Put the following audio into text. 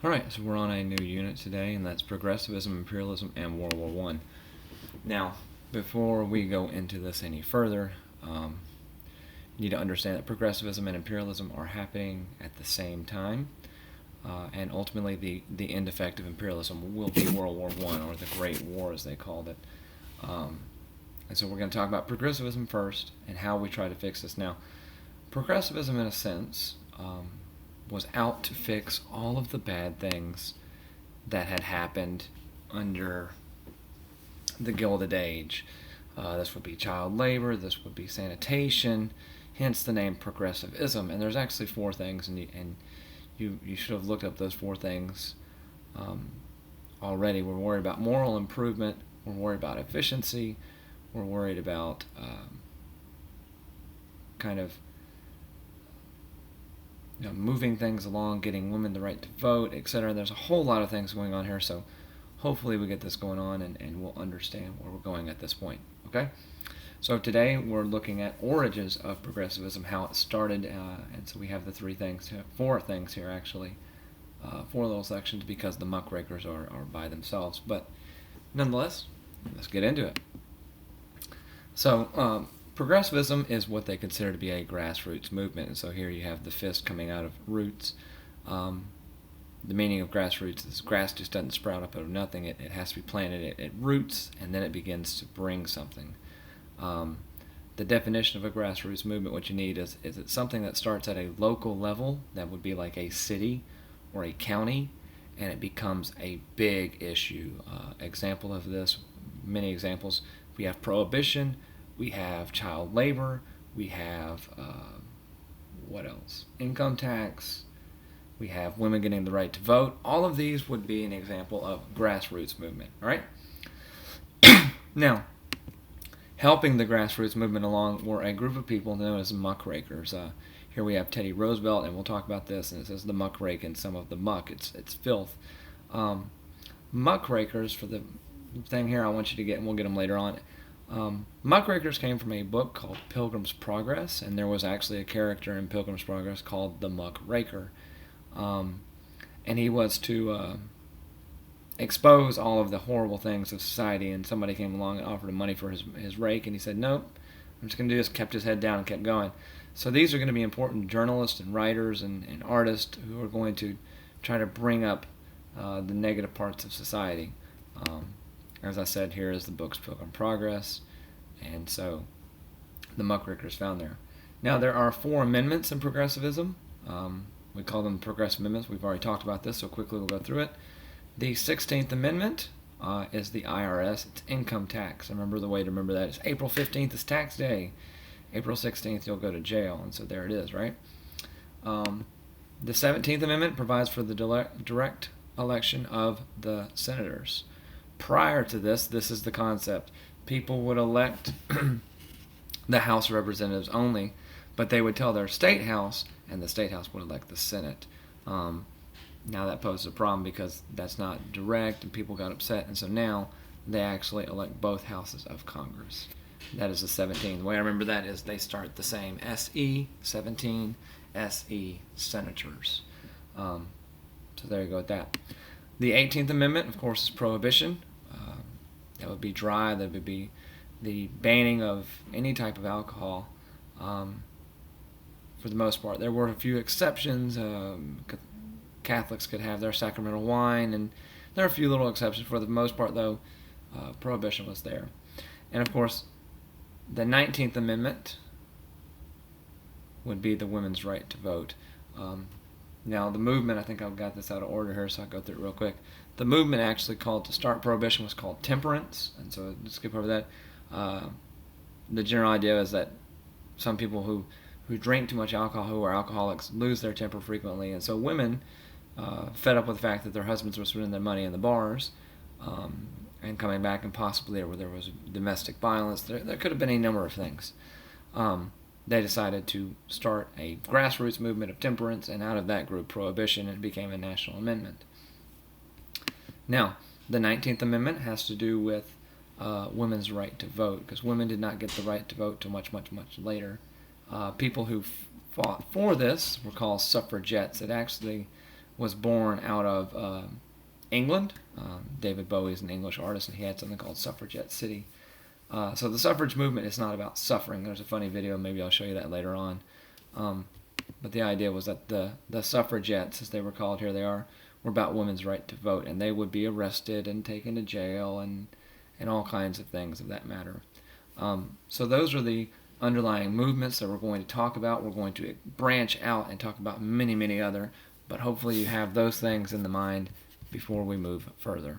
Alright, so we're on a new unit today, and that's Progressivism, Imperialism, and World War One. Now, before we go into this any further, you need to understand that progressivism and imperialism are happening at the same time, and ultimately the end effect of imperialism will be World War One, or the Great War as they called it. And so we're going to talk about progressivism first and how we try to fix this. Now, progressivism, in a sense, was out to fix all of the bad things that had happened under the Gilded Age. This would be child labor, this would be sanitation, hence the name progressivism. And there's actually four things, and you should have looked up those four things already. We're worried about moral improvement, we're worried about efficiency, we're worried about kind of moving things along, getting women the right to vote, etc. There's a whole lot of things going on here, so hopefully we get this going on and we'll understand where we're going at this point. Okay? So today we're looking at origins of progressivism, how it started, and so we have the four things here actually, four little sections because the muckrakers are by themselves. But nonetheless, let's get into it. So progressivism is what they consider to be a grassroots movement, and so here you have the fist coming out of roots. The meaning of grassroots is grass just doesn't sprout up out of nothing. It has to be planted at roots, and then it begins to bring something. The definition of a grassroots movement, what you need is it's something that starts at a local level, that would be like a city or a county, and it becomes a big issue. Example of this, many examples, we have prohibition, we have child labor, we have, what else? Income tax, we have women getting the right to vote. All of these would be an example of grassroots movement, all right? Now, helping the grassroots movement along were a group of people known as muckrakers. Here we have Teddy Roosevelt, and we'll talk about this, and it says the muckrake and some of the muck. It's filth. Muckrakers, for the thing here I want you to get, and we'll get them later on. Muckrakers came from a book called Pilgrim's Progress, and there was actually a character in Pilgrim's Progress called the Muckraker. And he was to expose all of the horrible things of society, and somebody came along and offered him money for his rake, and he said, nope, I'm just going to do this, kept his head down and kept going. So these are going to be important journalists and writers and artists who are going to try to bring up the negative parts of society. As I said, here is the book's Pilgrim's Progress, and so the muckrakers found there. Now, there are four amendments in progressivism. We call them progressive amendments. We've already talked about this, so quickly we'll go through it. The 16th Amendment is the IRS. It's income tax. Remember, the way to remember that is April 15th is tax day. April 16th, you'll go to jail, and so there it is, right? The 17th Amendment provides for the direct election of the senators. Prior to this is the concept. People would elect the House of Representatives only, but they would tell their state house, and the state house would elect the Senate. Now that poses a problem because that's not direct, and people got upset, and so now they actually elect both houses of Congress. That is the 17th. The way I remember that is they start the same. SE, 17, SE, senators. So there you go with that. The 18th Amendment, of course, is prohibition. That would be dry. That would be the banning of any type of alcohol. For the most part, there were a few exceptions. Catholics could have their sacramental wine, and there are a few little exceptions. For the most part, though, prohibition was there. And of course, the 19th Amendment would be the women's right to vote. Now, the movement, I think I've got this out of order here, so I'll go through it real quick. The movement actually called to start prohibition was called temperance, and so just skip over that. The general idea is that some people who drink too much alcohol, who are alcoholics, lose their temper frequently, and so women, fed up with the fact that their husbands were spending their money in the bars, and coming back, and possibly there was domestic violence, there could have been a number of things. They decided to start a grassroots movement of temperance, and out of that grew prohibition, and it became a national amendment. Now, the 19th Amendment has to do with women's right to vote, because women did not get the right to vote till much, much, much later. People who fought for this were called suffragettes. It actually was born out of England. David Bowie is an English artist, and he had something called Suffragette City. So the suffrage movement is not about suffering. There's a funny video, maybe I'll show you that later on. But the idea was that the suffragettes, as they were called, here they are, were about women's right to vote, and they would be arrested and taken to jail and all kinds of things of that matter. So those are the underlying movements that we're going to talk about. We're going to branch out and talk about many, many other, but hopefully you have those things in the mind before we move further.